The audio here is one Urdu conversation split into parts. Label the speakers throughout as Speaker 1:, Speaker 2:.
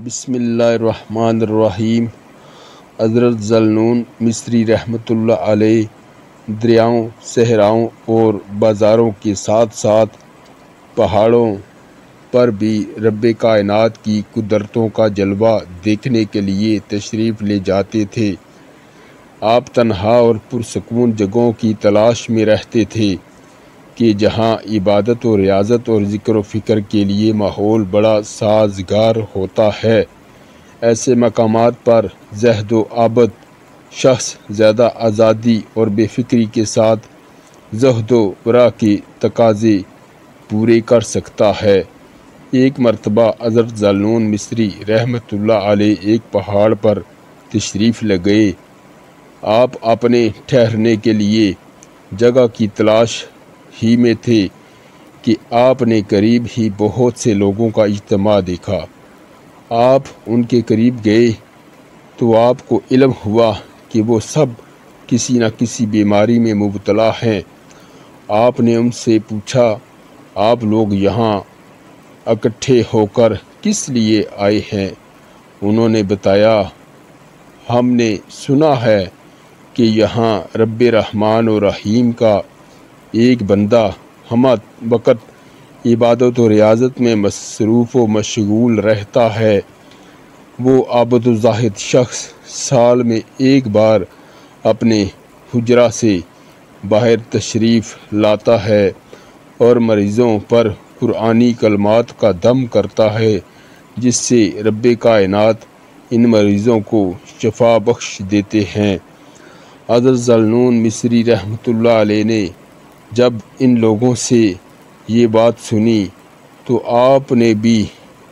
Speaker 1: بسم اللہ الرحمن الرحیم۔ حضرت ذوالنون مصری رحمۃ اللہ علیہ دریاؤں، صحراؤں اور بازاروں کے ساتھ ساتھ پہاڑوں پر بھی رب کائنات کی قدرتوں کا جلوہ دیکھنے کے لیے تشریف لے جاتے تھے۔ آپ تنہا اور پرسکون جگہوں کی تلاش میں رہتے تھے کہ جہاں عبادت و ریاضت اور ذکر و فکر کے لیے ماحول بڑا سازگار ہوتا ہے۔ ایسے مقامات پر زہد و عابد شخص زیادہ آزادی اور بے فکری کے ساتھ زہد و ورع کے تقاضے پورے کر سکتا ہے۔ ایک مرتبہ حضرت ذوالنون مصری رحمۃ اللہ علیہ ایک پہاڑ پر تشریف لے گئے۔ آپ اپنے ٹھہرنے کے لیے جگہ کی تلاش ہی میں تھے کہ آپ نے قریب ہی بہت سے لوگوں کا اجتماع دیکھا۔ آپ ان کے قریب گئے تو آپ کو علم ہوا کہ وہ سب کسی نہ کسی بیماری میں مبتلا ہیں۔ آپ نے ان سے پوچھا، آپ لوگ یہاں اکٹھے ہو کر کس لیے آئے ہیں؟ انہوں نے بتایا، ہم نے سنا ہے کہ یہاں رب رحمان و رحیم کا ایک بندہ ہم وقت عبادت و ریاضت میں مصروف و مشغول رہتا ہے۔ وہ عابد و زاہد شخص سال میں ایک بار اپنے حجرہ سے باہر تشریف لاتا ہے اور مریضوں پر قرآنی کلمات کا دم کرتا ہے، جس سے رب کائنات ان مریضوں کو شفا بخش دیتے ہیں۔ حضرت ذوالنون مصری رحمۃ اللہ علیہ نے جب ان لوگوں سے یہ بات سنی تو آپ نے بھی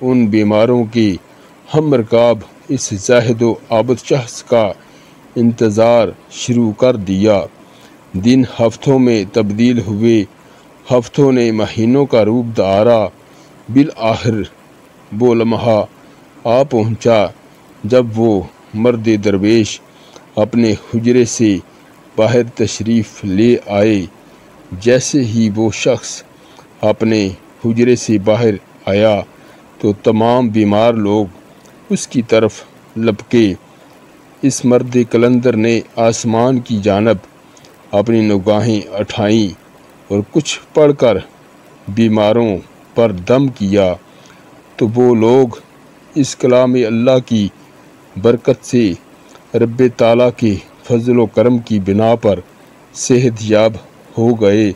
Speaker 1: ان بیماروں کے ہم رکاب اس زاہد و عابد شخص کا انتظار شروع کر دیا۔ دن ہفتوں میں تبدیل ہوئے، ہفتوں نے مہینوں کا روپ دھارا۔ بالآخر وہ لمحہ آ پہنچا جب وہ مرد درویش اپنے حجرے سے باہر تشریف لے آئے۔ جیسے ہی وہ شخص اپنے حجرے سے باہر آیا تو تمام بیمار لوگ اس کی طرف لپکے۔ اس مرد کلندر نے آسمان کی جانب اپنی نگاہیں اٹھائیں اور کچھ پڑھ کر بیماروں پر دم کیا تو وہ لوگ اس کلام اللہ کی برکت سے رب تعالیٰ کے فضل و کرم کی بنا پر صحت یاب ہو گئے۔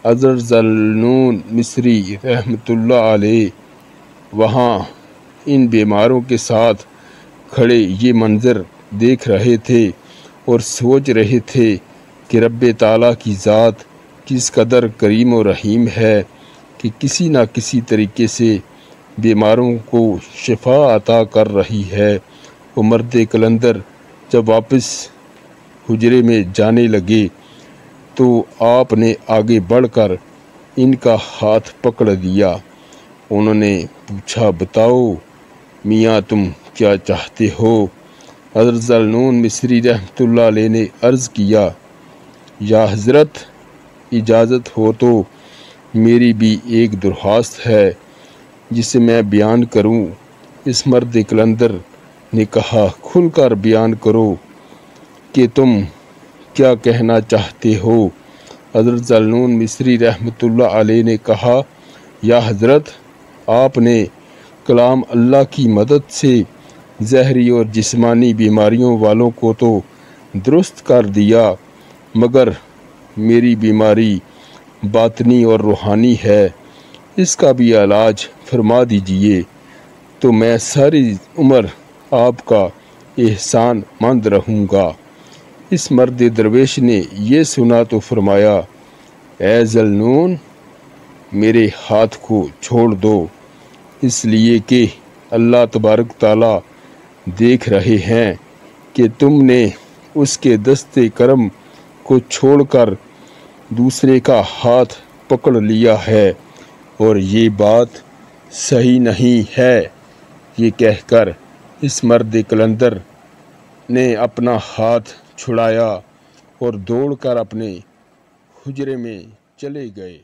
Speaker 1: حضرت ذوالنون مصری رحمۃ اللہ علیہ وہاں ان بیماروں کے ساتھ کھڑے یہ منظر دیکھ رہے تھے اور سوچ رہے تھے کہ رب تعالیٰ کی ذات کس قدر کریم و رحیم ہے کہ کسی نہ کسی طریقے سے بیماروں کو شفا عطا کر رہی ہے۔ وہ مرد کلندر جب واپس حجرے میں جانے لگے تو آپ نے آگے بڑھ کر ان کا ہاتھ پکڑ لیا۔ انہوں نے پوچھا، بتاؤ میاں تم کیا چاہتے ہو؟ حضرت ذوالنون مصری رحمۃ اللہ علیہ نے عرض کیا، یا حضرت اجازت ہو تو میری بھی ایک درخواست ہے جسے میں بیان کروں۔ اس مرد کلندر نے کہا، کھل کر بیان کرو کہ تم کیا کہنا چاہتے ہو؟ حضرت ذوالنون مصری رحمۃ اللہ علیہ نے کہا، یا حضرت آپ نے کلام اللہ کی مدد سے ظاہری اور جسمانی بیماریوں والوں کو تو درست کر دیا، مگر میری بیماری باطنی اور روحانی ہے، اس کا بھی علاج فرما دیجئے تو میں ساری عمر آپ کا احسان مند رہوں گا۔ اس مرد درویش نے یہ سنا تو فرمایا، اے ذوالنون، میرے ہاتھ کو چھوڑ دو، اس لیے کہ اللہ تبارک تعالیٰ دیکھ رہے ہیں کہ تم نے اس کے دست کرم کو چھوڑ کر دوسرے کا ہاتھ پکڑ لیا ہے اور یہ بات صحیح نہیں ہے۔ یہ کہہ کر اس مرد کلندر نے اپنا ہاتھ چھڑایا اور دوڑ کر اپنے حجرے میں چلے گئے۔